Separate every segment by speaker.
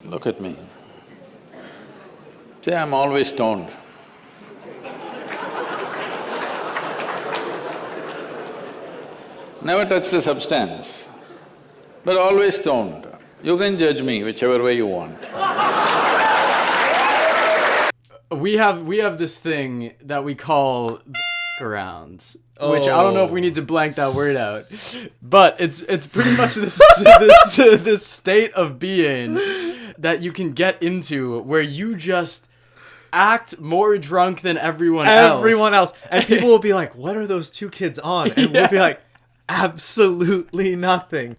Speaker 1: Look at me. See, I'm always stoned. Never touched a substance, but always stoned. You can judge me whichever way you want.
Speaker 2: We have this thing that we call arounds, which I don't know if we need to blank that word out, but it's pretty much this state of being that you can get into where you just act more drunk than everyone else.
Speaker 3: And people will be like, what are those two kids on? And we'll be like, absolutely nothing.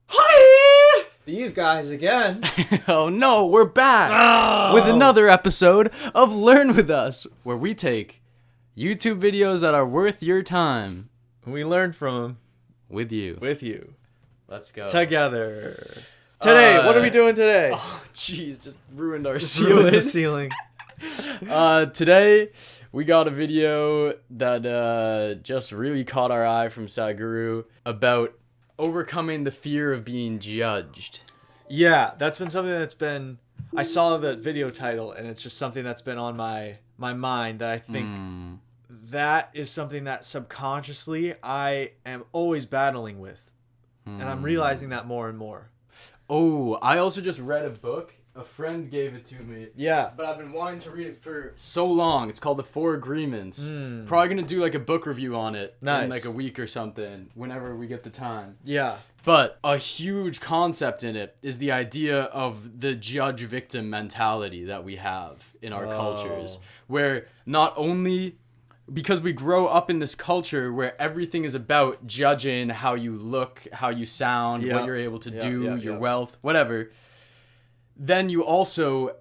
Speaker 3: Hi! These guys again.
Speaker 2: Oh no, we're back with another episode of Learn With Us, where we take YouTube videos that are worth your time.
Speaker 3: We learn from them.
Speaker 2: With you. Let's go.
Speaker 3: Together. Today, what are we doing today?
Speaker 2: Oh, jeez, just ruined our
Speaker 3: Ruin
Speaker 2: ceiling.
Speaker 3: the ceiling.
Speaker 2: Today, we got a video that just really caught our eye from Sadhguru about overcoming the fear of being judged.
Speaker 3: Yeah, that's been something that's been... I saw the video title, and it's just something that's been on my mind that I think that is something that subconsciously I am always battling with. And I'm realizing that more and more.
Speaker 2: Oh, I also just read a book. A friend gave it to me.
Speaker 3: Yeah.
Speaker 2: But I've been wanting to read it for so long. It's called The Four Agreements. Probably going to do like a book review on it in like a week or something, whenever we get the time.
Speaker 3: Yeah.
Speaker 2: But a huge concept in it is the idea of the judge-victim mentality that we have in our cultures. Where not only... because we grow up in this culture where everything is about judging how you look, how you sound, what you're able to do, your wealth, whatever. Then you also,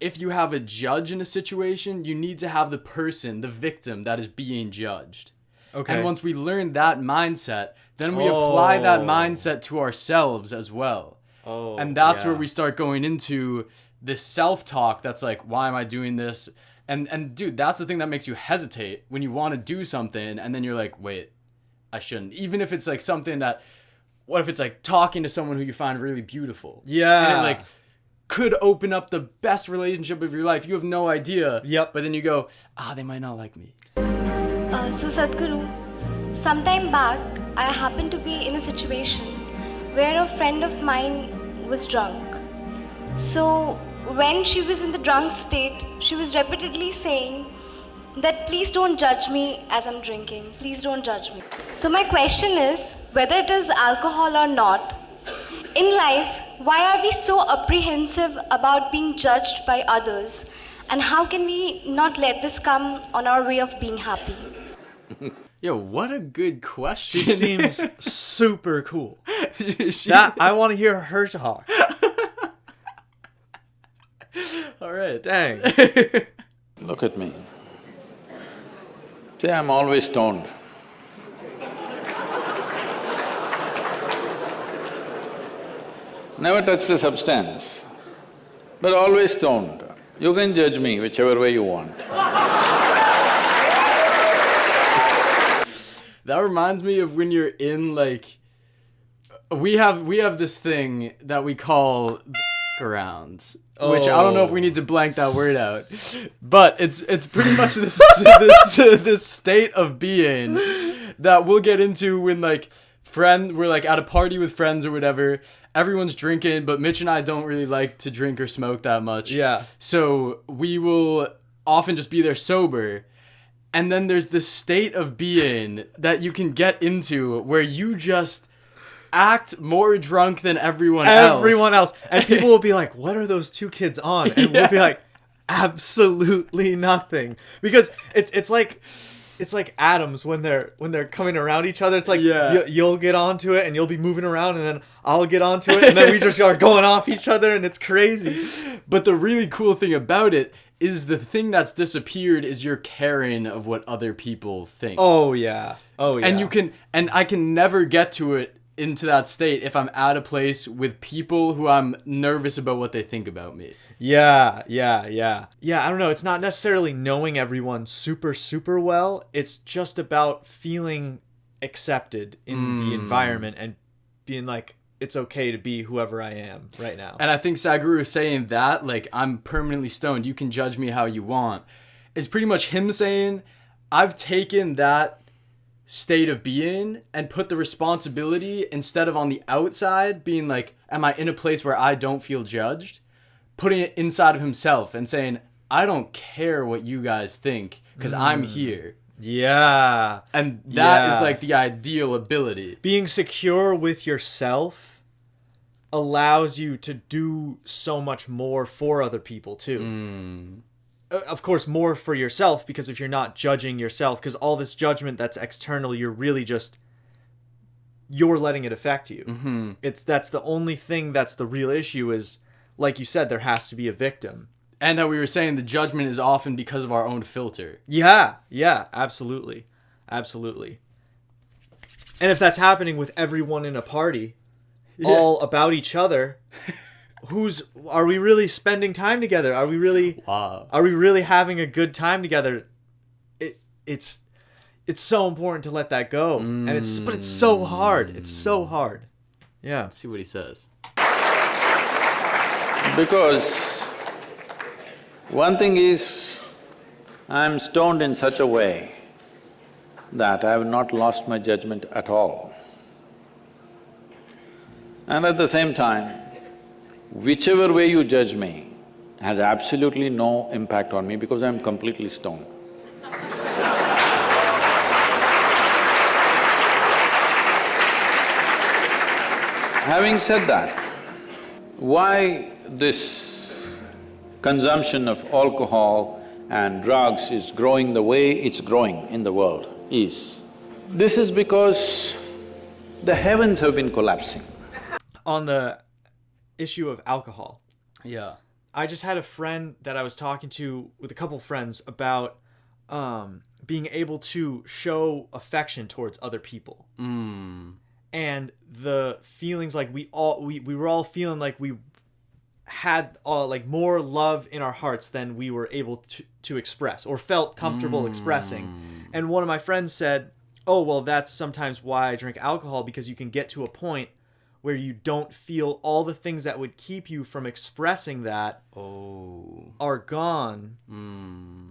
Speaker 2: if you have a judge in a situation, you need to have the person, the victim that is being judged. Okay. And once we learn that mindset, then we apply that mindset to ourselves as well. Oh, and that's where we start going into this self-talk that's like, why am I doing this? And dude, that's the thing that makes you hesitate when you want to do something, and then you're like, wait, I shouldn't. Even if it's like something that, what if it's like talking to someone who you find really beautiful?
Speaker 3: Yeah.
Speaker 2: And it like could open up the best relationship of your life. You have no idea.
Speaker 3: Yep.
Speaker 2: But then you go, they might not like me.
Speaker 4: So Sadhguru, sometime back, I happened to be in a situation where a friend of mine was drunk. So when she was in the drunk state, she was repeatedly saying that please don't judge me as I'm drinking. Please don't judge me. So my question is, whether it is alcohol or not, in life, why are we so apprehensive about being judged by others? And how can we not let this come on our way of being happy?
Speaker 2: Yo, what a good question.
Speaker 3: She seems super cool. I want to hear her talk.
Speaker 2: All right.
Speaker 3: Dang.
Speaker 1: Look at me. See, I'm always stoned. Never touched a substance, but always stoned. You can judge me whichever way you want.
Speaker 2: That reminds me of when you're in like, we have this thing that we call arounds, which I don't know if we need to blank that word out, but it's pretty much this state of being that we'll get into when like we're like at a party with friends or whatever, everyone's drinking, but Mitch and I don't really like to drink or smoke that much.
Speaker 3: Yeah.
Speaker 2: So we will often just be there sober. And then there's this state of being that you can get into where you just act more drunk than everyone else.
Speaker 3: And people will be like, what are those two kids on? And we'll be like, absolutely nothing. Because it's like atoms when they're coming around each other. It's like you'll get onto it and you'll be moving around, and then I'll get onto it, and then we just are going off each other, and it's crazy.
Speaker 2: But the really cool thing about it is the thing that's disappeared is your caring of what other people think.
Speaker 3: Oh yeah.
Speaker 2: And I can never get to it into that state if I'm at a place with people who I'm nervous about what they think about me.
Speaker 3: Yeah, I don't know. It's not necessarily knowing everyone super, super well. It's just about feeling accepted in the environment and being like, it's okay to be whoever I am right now.
Speaker 2: And I think Sadhguru is saying that, like, I'm permanently stoned, you can judge me how you want, is pretty much him saying, I've taken that state of being and put the responsibility, instead of on the outside being like, am I in a place where I don't feel judged, putting it inside of himself and saying, I don't care what you guys think because I'm here.
Speaker 3: Yeah.
Speaker 2: And that is like the ideal ability.
Speaker 3: Being secure with yourself allows you to do so much more for other people too. Of course, more for yourself, because if you're not judging yourself, because all this judgment that's external, you're letting it affect you. That's the only thing that's the real issue is, like you said, there has to be a victim.
Speaker 2: And that we were saying the judgment is often because of our own filter.
Speaker 3: Yeah, absolutely. Absolutely. And if that's happening with everyone in a party, all about each other, are we really spending time together? Are we really having a good time together? It's so important to let that go. And but it's so hard. It's so hard. Yeah.
Speaker 2: Let's see what he says.
Speaker 1: Because one thing is, I'm stoned in such a way that I have not lost my judgment at all. And at the same time, whichever way you judge me has absolutely no impact on me because I'm completely stoned. Having said that, why this consumption of alcohol and drugs is growing the way it's growing in the world is, this is because the heavens have been collapsing.
Speaker 3: On the issue of alcohol,
Speaker 2: Yeah.
Speaker 3: I just had a friend that I was talking to with a couple friends about being able to show affection towards other people. And the feelings like we were all feeling like we had like more love in our hearts than we were able to express or felt comfortable expressing. And one of my friends said, oh, well, that's sometimes why I drink alcohol, because you can get to a point where you don't feel all the things that would keep you from expressing that are gone.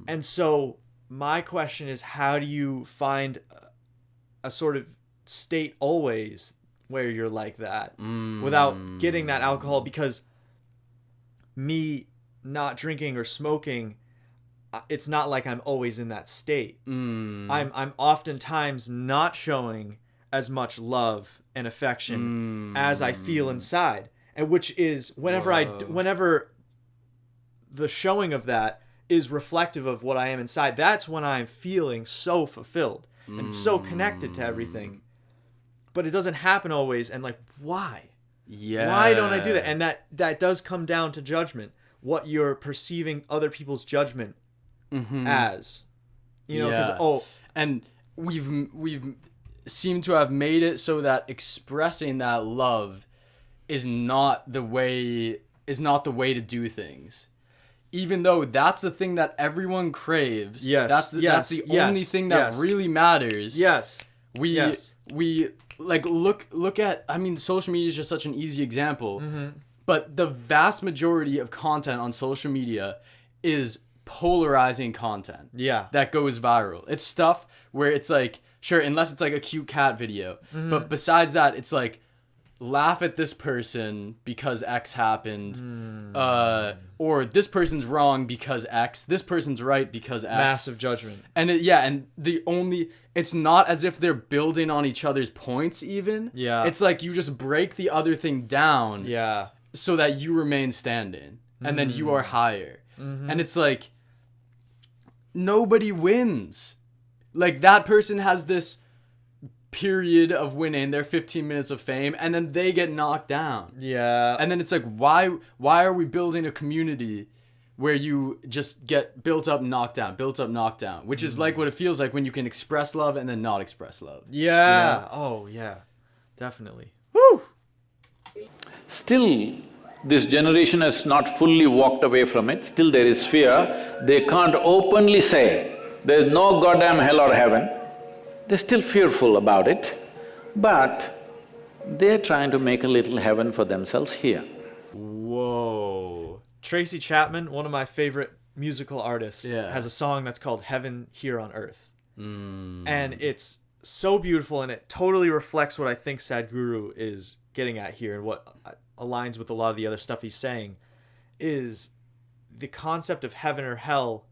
Speaker 3: And so my question is, how do you find a sort of state always where you're like that without getting that alcohol? Because me not drinking or smoking, it's not like I'm always in that state. I'm oftentimes not showing as much love and affection as I feel inside, and which is whenever the showing of that is reflective of what I am inside, that's when I'm feeling so fulfilled and so connected to everything. But it doesn't happen always, and like, why?
Speaker 2: Yeah.
Speaker 3: Why don't I do that? And that does come down to judgment, what you're perceiving other people's judgment as. You know, because
Speaker 2: and we've seemed to have made it so that expressing that love is not the way to do things. Even though that's the thing that everyone craves.
Speaker 3: Yes.
Speaker 2: That's the only thing that really matters.
Speaker 3: Yes.
Speaker 2: We like look at, I mean, social media is just such an easy example. But the vast majority of content on social media is polarizing content.
Speaker 3: Yeah.
Speaker 2: That goes viral. It's stuff where it's like, sure, unless it's like a cute cat video. But besides that, it's like, laugh at this person because X happened. Or this person's wrong because X. This person's right because X.
Speaker 3: Massive judgment.
Speaker 2: And it's not as if they're building on each other's points even.
Speaker 3: Yeah.
Speaker 2: It's like you just break the other thing down.
Speaker 3: Yeah.
Speaker 2: So that you remain standing. And then you are higher. And it's like, nobody wins. Like, that person has this period of winning, their 15 minutes of fame, and then they get knocked down.
Speaker 3: Yeah.
Speaker 2: And then it's like, why are we building a community where you just get built up, knocked down, which is like what it feels like when you can express love and then not express love.
Speaker 3: Yeah.
Speaker 2: You know?
Speaker 3: Oh, yeah. Definitely.
Speaker 2: Woo!
Speaker 1: Still, this generation has not fully walked away from it. Still there is fear. They can't openly say, there's no goddamn hell or heaven. They're still fearful about it. But they're trying to make a little heaven for themselves here.
Speaker 2: Whoa.
Speaker 3: TRACY CHAPMAN, one of my favorite musical artists,
Speaker 2: Yeah.
Speaker 3: has a song that's called Heaven Here on Earth.
Speaker 2: Mm.
Speaker 3: And it's so beautiful, and it totally reflects what I think Sadhguru is getting at here, and what aligns with a lot of the other stuff he's saying, is the concept of heaven or hell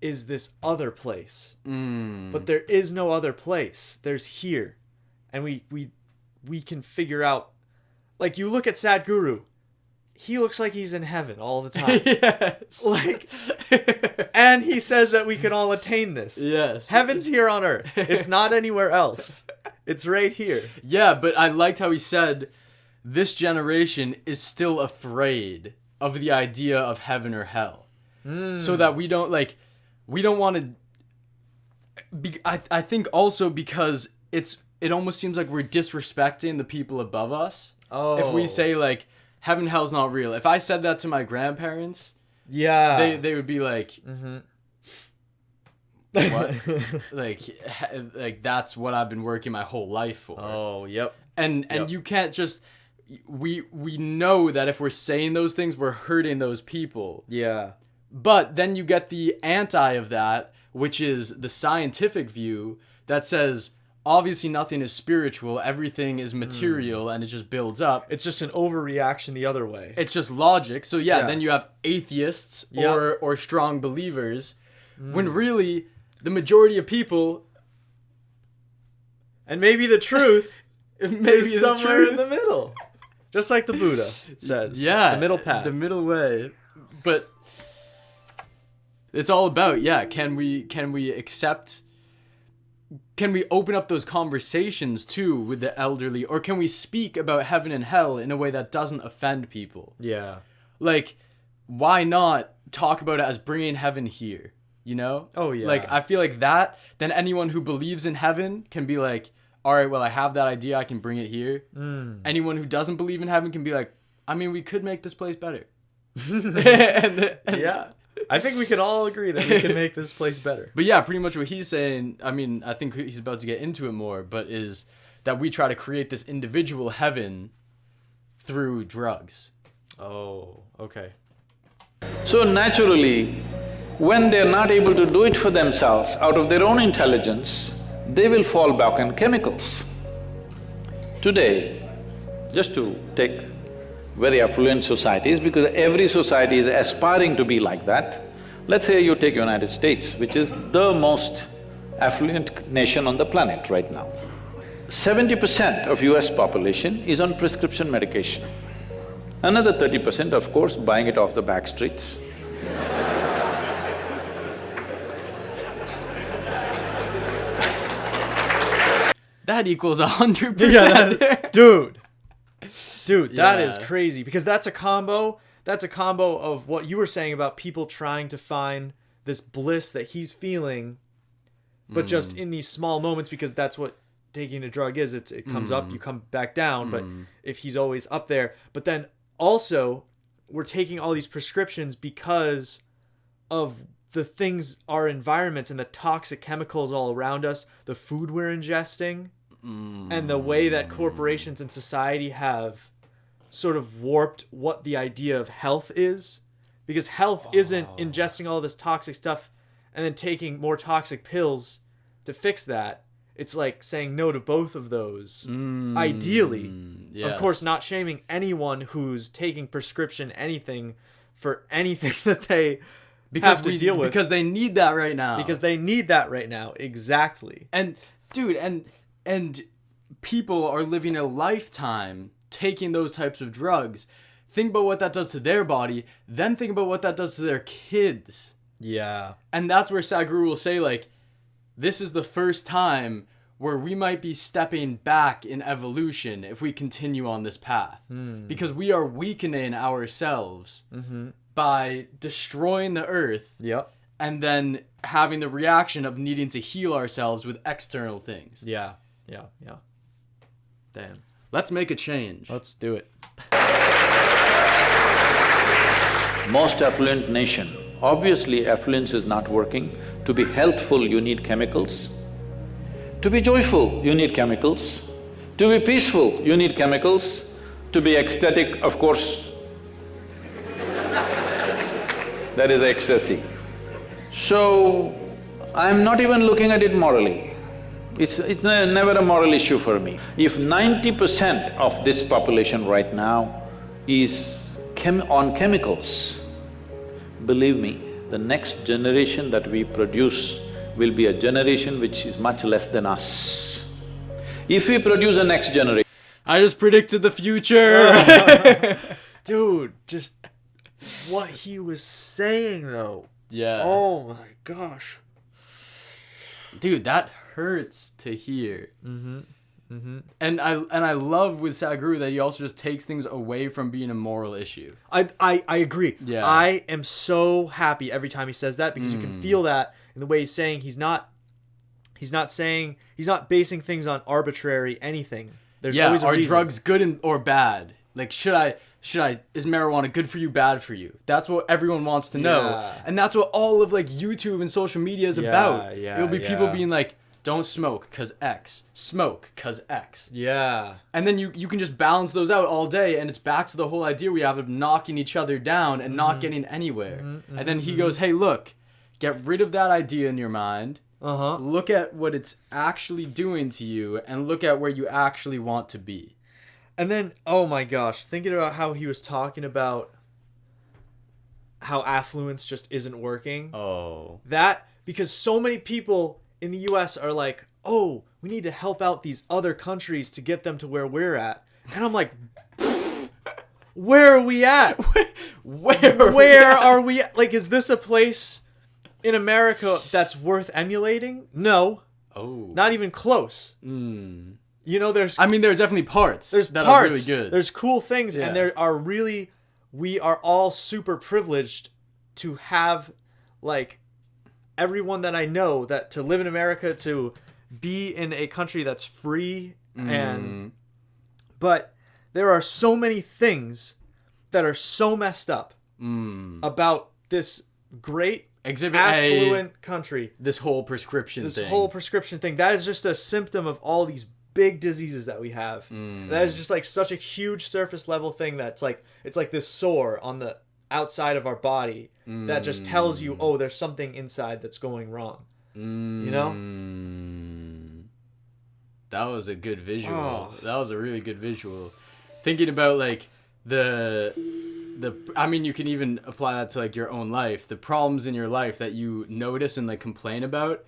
Speaker 3: is this other place. But there is no other place. There's here. And we can figure out, like, you look at Sadhguru, he looks like he's in heaven all the time.
Speaker 2: Yes.
Speaker 3: Like, and he says that we can all attain this.
Speaker 2: Yes.
Speaker 3: Heaven's here on earth. It's not anywhere else. It's right here.
Speaker 2: Yeah, but I liked how he said this generation is still afraid of the idea of heaven or hell. So that we don't want to... I think also because it almost seems like we're disrespecting the people above us.
Speaker 3: Oh.
Speaker 2: If we say, like, heaven, hell's not real. If I said that to my grandparents,
Speaker 3: Yeah.
Speaker 2: they would be like, what? like that's what I've been working my whole life for.
Speaker 3: Oh, yep.
Speaker 2: And
Speaker 3: Yep.
Speaker 2: you can't just... We know that if we're saying those things, we're hurting those people.
Speaker 3: Yeah.
Speaker 2: But then you get the anti of that, which is the scientific view that says, obviously nothing is spiritual, everything is material, and it just builds up.
Speaker 3: It's just an overreaction the other way.
Speaker 2: It's just logic. So yeah,
Speaker 3: Yeah.
Speaker 2: then you have atheists
Speaker 3: Yep.
Speaker 2: or strong believers, when really the majority of people...
Speaker 3: And maybe the truth
Speaker 2: Maybe
Speaker 3: is somewhere in the middle. Just like the Buddha says.
Speaker 2: Yeah.
Speaker 3: The middle path.
Speaker 2: The middle way. But it's all about, can we accept... Can we open up those conversations too with the elderly, or can we speak about heaven and hell in a way that doesn't offend people?
Speaker 3: Yeah.
Speaker 2: Like, why not talk about it as bringing heaven here, you know?
Speaker 3: Oh, yeah.
Speaker 2: Like, I feel like that, then anyone who believes in heaven can be like, all right, well, I have that idea, I can bring it here. Anyone who doesn't believe in heaven can be like, I mean, we could make this place better.
Speaker 3: Yeah. I think we can all agree that we can make this place better.
Speaker 2: But yeah, pretty much what he's saying, I mean, I think he's about to get into it more, but is that we try to create this individual heaven through drugs.
Speaker 3: Oh, okay.
Speaker 1: So naturally, when they're not able to do it for themselves out of their own intelligence, they will fall back on chemicals. Today, just to take very affluent societies, because every society is aspiring to be like that. Let's say you take United States, which is the most affluent nation on the planet right now. 70% of US population is on prescription medication. Another 30%, of course, buying it off the back streets.
Speaker 2: That equals 100%.
Speaker 3: Dude, that is
Speaker 2: Yeah.
Speaker 3: crazy, because that's a combo of what you were saying about people trying to find this bliss that he's feeling, but just in these small moments, because that's what taking a drug is. It comes up, you come back down, but if he's always up there. But then also, we're taking all these prescriptions because of the things, our environments and the toxic chemicals all around us, the food we're ingesting, and the way that corporations and society have sort of warped what the idea of health is. Because health isn't ingesting all this toxic stuff and then taking more toxic pills to fix that. It's like saying no to both of those, ideally.
Speaker 2: Yes.
Speaker 3: Of course, not shaming anyone who's taking prescription anything for anything that they have to deal with.
Speaker 2: Because they need that right now.
Speaker 3: Because they need that right now, exactly.
Speaker 2: And dude, and people are living a lifetime taking those types of drugs. Think about what that does to their body, then think about what that does to their kids.
Speaker 3: Yeah.
Speaker 2: And that's where Sadhguru will say, like, this is the first time where we might be stepping back in evolution if we continue on this path. Because we are weakening ourselves by destroying the earth.
Speaker 3: Yep.
Speaker 2: And then having the reaction of needing to heal ourselves with external things.
Speaker 3: Yeah. Damn.
Speaker 2: Let's make a change.
Speaker 3: Let's do it.
Speaker 1: Most affluent nation, obviously affluence is not working. To be healthful, you need chemicals. To be joyful, you need chemicals. To be peaceful, you need chemicals. To be ecstatic, of course, that is ecstasy. So, I'm not even looking at it morally. It's never a moral issue for me. If 90% of this population right now is on chemicals, believe me, the next generation that we produce will be a generation which is much less than us. If we produce a next generation…
Speaker 2: I just predicted the future.
Speaker 3: Dude, just what he was saying though.
Speaker 2: Yeah.
Speaker 3: Oh my gosh.
Speaker 2: Dude, that hurts to hear. And I love with Sadhguru that he also just takes things away from being a moral issue.
Speaker 3: I agree.
Speaker 2: Yeah.
Speaker 3: I am so happy every time he says that, because you can feel that in the way he's saying. He's not basing things on arbitrary anything. There's always a
Speaker 2: are
Speaker 3: reason.
Speaker 2: drugs good or bad? Like, is marijuana good for you, bad for you? That's what everyone wants to know.
Speaker 3: Yeah.
Speaker 2: And that's what all of like YouTube and social media is about.
Speaker 3: Yeah,
Speaker 2: It'll be people
Speaker 3: yeah.
Speaker 2: being like, don't smoke cause X, smoke cause X.
Speaker 3: Yeah.
Speaker 2: And then you can just balance those out all day, and it's back to the whole idea we have of knocking each other down and not getting anywhere. And then he goes, hey, look, get rid of that idea in your mind. Look at what it's actually doing to you, and look at where you actually want to be.
Speaker 3: And then, oh my gosh, thinking about how he was talking about how affluence just isn't working.
Speaker 2: Oh.
Speaker 3: That, because so many people in the US are like, oh, we need to help out these other countries to get them to where we're at. And I'm like, where are we at? Where are we at? Like, is this a place in America that's worth emulating? No.
Speaker 2: Oh.
Speaker 3: Not even close. You know, there are
Speaker 2: definitely parts that
Speaker 3: parts,
Speaker 2: are really good.
Speaker 3: There's cool things,
Speaker 2: Yeah.
Speaker 3: and there are really, we are all super privileged to have, like, everyone that I know, that to live in America, to be in a country that's free, but there are so many things that are so messed up about this great
Speaker 2: Exhibit
Speaker 3: affluent country.
Speaker 2: This whole prescription
Speaker 3: This
Speaker 2: thing.
Speaker 3: whole prescription thing. That is just a symptom of all these big diseases that we have. That is just like such a huge surface level thing that's like, it's like this sore on the outside of our body that just tells you, oh, there's something inside that's going wrong. You know?
Speaker 2: That was a good visual.
Speaker 3: Oh.
Speaker 2: That was a really good visual. Thinking about like you can even apply that to like your own life. The problems in your life that you notice and like complain about,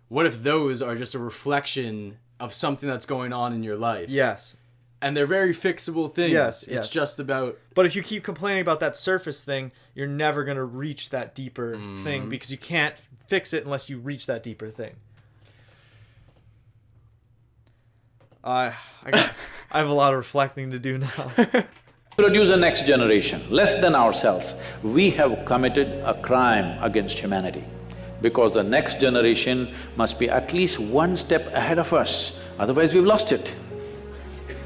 Speaker 2: what if those are just a reflection of something that's going on in your life?
Speaker 3: Yes.
Speaker 2: And they're very fixable things.
Speaker 3: Yes,
Speaker 2: It's
Speaker 3: yes.
Speaker 2: just about...
Speaker 3: But if you keep complaining about that surface thing, you're never going to reach that deeper thing, because you can't fix it unless you reach that deeper thing. I have a lot of reflecting to do now.
Speaker 1: Produce a next generation, less than ourselves, we have committed a crime against humanity. Because the next generation must be at least one step ahead of us, otherwise we've lost it.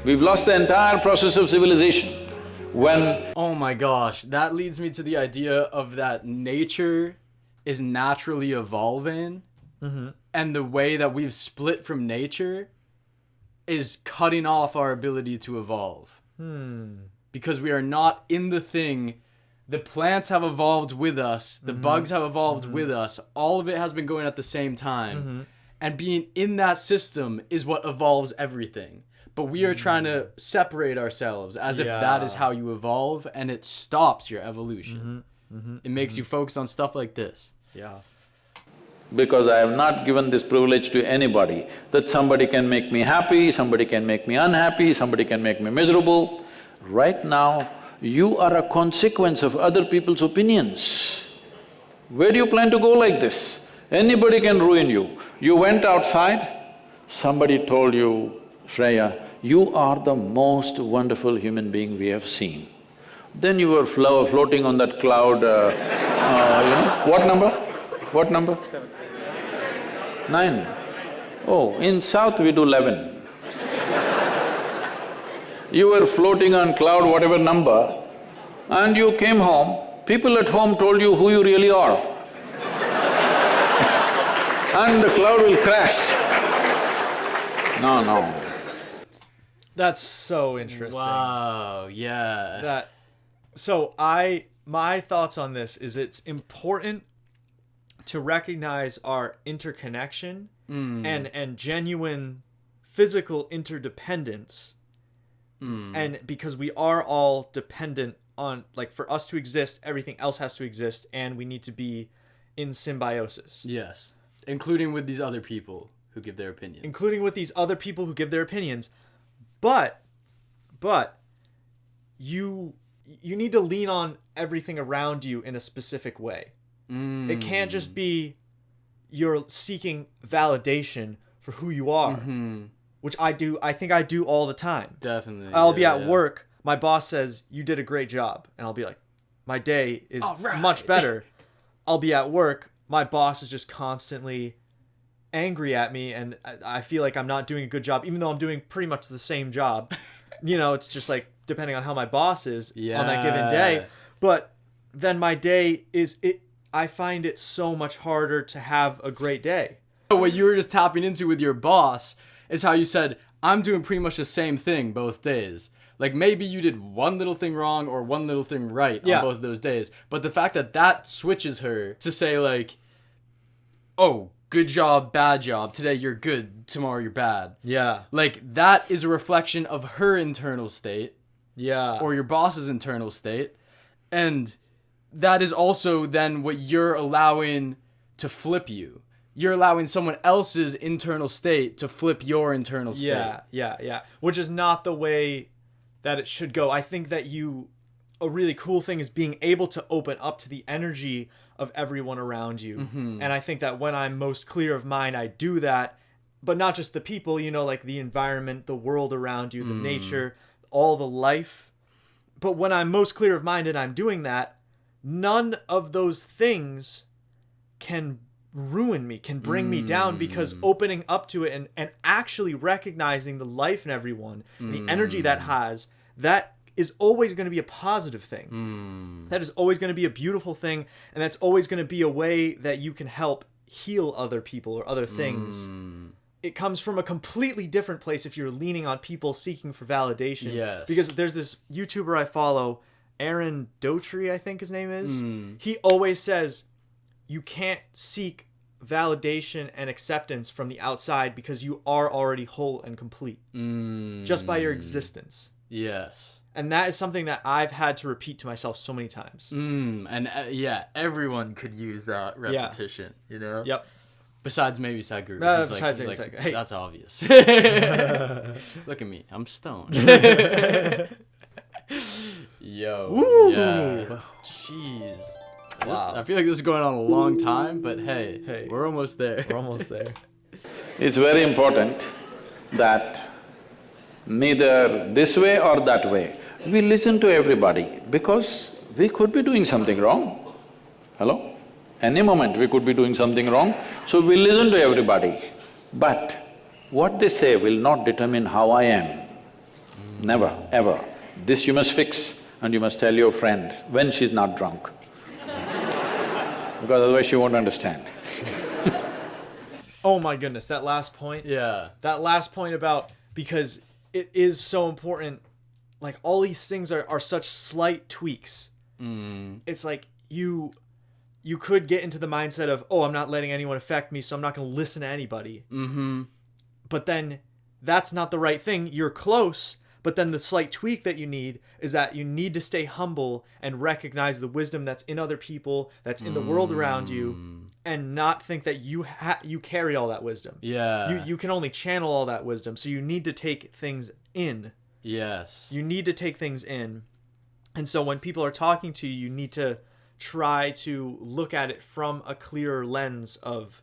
Speaker 1: We've lost the entire process of civilization. When…
Speaker 2: Oh my gosh, that leads me to the idea of that nature is naturally evolving, and the way that we've split from nature is cutting off our ability to evolve. Because we are not in the thing. The plants have evolved with us, the bugs have evolved with us, all of it has been going at the same time. And being in that system is what evolves everything. But we are trying to separate ourselves as if that is how you evolve, and it stops your evolution. It makes you focus on stuff like this.
Speaker 3: Yeah.
Speaker 1: Because I have not given this privilege to anybody, that somebody can make me happy, somebody can make me unhappy, somebody can make me miserable. Right now, you are a consequence of other people's opinions. Where do you plan to go like this? Anybody can ruin you. You went outside, somebody told you, Shreya, you are the most wonderful human being we have seen. Then you were floating on that cloud, what number? What number? 9. Oh, in South we do 11. You were floating on cloud whatever number, and you came home, people at home told you who you really are. And the cloud will crash. No.
Speaker 3: That's so interesting.
Speaker 2: Wow. Yeah.
Speaker 3: My thoughts on this is it's important to recognize our interconnection and genuine physical interdependence. And because we are all dependent on, like, for us to exist, everything else has to exist, and we need to be in symbiosis.
Speaker 2: Yes. Including with these other people who give their opinions. But you need to lean on everything around you in a specific way. It can't just be you're seeking validation for who you are, which I think I do all the time. Definitely.
Speaker 3: I'll be at work, my boss says, you did a great job, and I'll be like, my day is much better. I'll be at work, my boss is just constantly angry at me, and I feel like I'm not doing a good job, even though I'm doing pretty much the same job. It's just like depending on how my boss is on that given day. But then my day I find it so much harder to have a great day.
Speaker 2: What you were just tapping into with your boss is how you said, I'm doing pretty much the same thing both days. Like, maybe you did one little thing wrong or one little thing right on both of those days. But the fact that switches her to say, like, oh, good job, bad job. Today you're good, tomorrow you're bad.
Speaker 3: Yeah.
Speaker 2: Like, that is a reflection of her internal state.
Speaker 3: Yeah.
Speaker 2: Or your boss's internal state. And that is also then what you're allowing to flip you. You're allowing someone else's internal state to flip your internal state.
Speaker 3: Yeah. Which is not the way that it should go. I think that a really cool thing is being able to open up to the energy of everyone around you. And I think that when I'm most clear of mind, I do that, but not just the people, like the environment, the world around you, the nature, all the life. But when I'm most clear of mind and I'm doing that, none of those things can ruin me, can bring me down, because opening up to it and actually recognizing the life in everyone, and the energy that is always going to be a positive thing. That is always going to be a beautiful thing, and that's always going to be a way that you can help heal other people or other things. It comes from a completely different place if you're leaning on people seeking for validation.
Speaker 2: Yes.
Speaker 3: Because there's this YouTuber I follow, Aaron Dotry, I think his name is. He always says, you can't seek validation and acceptance from the outside because you are already whole and complete just by your existence.
Speaker 2: Yes.
Speaker 3: And that is something that I've had to repeat to myself so many times.
Speaker 2: And everyone could use that repetition,
Speaker 3: Yep.
Speaker 2: Besides maybe Sadhguru.
Speaker 3: Besides maybe Sadhguru. Hey.
Speaker 2: That's obvious. Look at me. I'm stoned. Yo.
Speaker 3: Woo.
Speaker 2: Yeah. Jeez.
Speaker 3: Wow.
Speaker 2: I feel like this is going on a long time, but hey, we're almost there.
Speaker 3: We're almost there.
Speaker 1: It's very important that neither this way or that way, we listen to everybody, because we could be doing something wrong. Hello? Any moment we could be doing something wrong, so we listen to everybody. But what they say will not determine how I am. Never, ever. This you must fix, and you must tell your friend when she's not drunk. Because otherwise she won't understand.
Speaker 3: Oh my goodness, that last point.
Speaker 2: Yeah.
Speaker 3: That last point about, because it is so important, like all these things are such slight tweaks. It's like you could get into the mindset of, oh, I'm not letting anyone affect me, so I'm not going to listen to anybody. But then that's not the right thing. You're close, but then the slight tweak that you need is that you need to stay humble and recognize the wisdom that's in other people, that's in the world around you, and not think that you carry all that wisdom.
Speaker 2: Yeah.
Speaker 3: You can only channel all that wisdom, so you need to take things in.
Speaker 2: Yes.
Speaker 3: You need to take things in. And so when people are talking to you, you need to try to look at it from a clearer lens of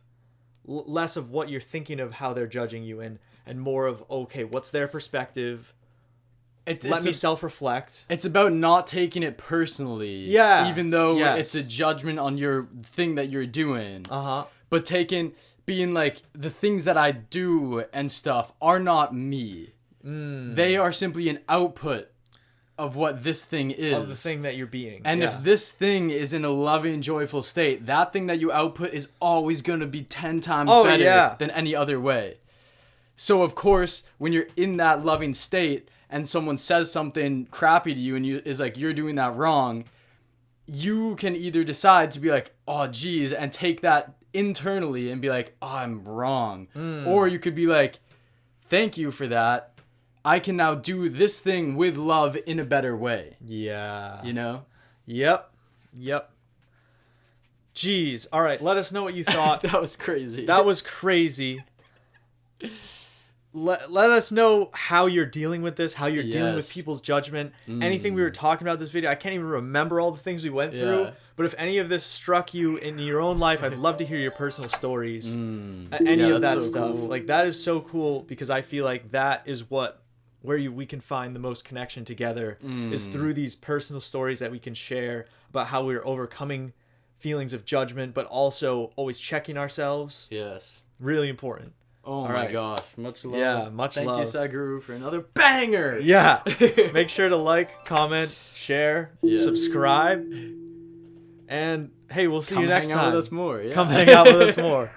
Speaker 3: less of what you're thinking of how they're judging you, and more of, okay, what's their perspective? Let me self-reflect.
Speaker 2: It's about not taking it personally.
Speaker 3: Yeah.
Speaker 2: Even though it's a judgment on your thing that you're doing. But being like, the things that I do and stuff are not me. They are simply an output of what this thing is.
Speaker 3: Of the thing that you're being.
Speaker 2: And if this thing is in a loving, joyful state, that thing that you output is always going to be 10 times better than any other way. So of course, when you're in that loving state and someone says something crappy to you and is like, you're doing that wrong, you can either decide to be like, oh geez, and take that internally and be like, oh, I'm wrong. Or you could be like, thank you for that. I can now do this thing with love in a better way.
Speaker 3: Yeah.
Speaker 2: You know?
Speaker 3: Yep. Jeez. All right. Let us know what you thought.
Speaker 2: That was crazy.
Speaker 3: That was crazy. Let us know how you're dealing with this, how you're dealing with people's judgment. Anything we were talking about this video, I can't even remember all the things we went through. But if any of this struck you in your own life, I'd love to hear your personal stories. Any of that stuff. Cool. Like, that is so cool, because I feel like that is where we can find the most connection together, is through these personal stories that we can share about how we're overcoming feelings of judgment, but also always checking ourselves.
Speaker 2: Yes.
Speaker 3: Really important.
Speaker 2: Oh my gosh. Much love.
Speaker 3: Yeah, much love.
Speaker 2: Thank you, Sadhguru, for another banger.
Speaker 3: Yeah. Make sure to like, comment, share, subscribe. And hey, we'll see you next time.
Speaker 2: Come hang out with us more. Yeah.
Speaker 3: Come hang out with us more.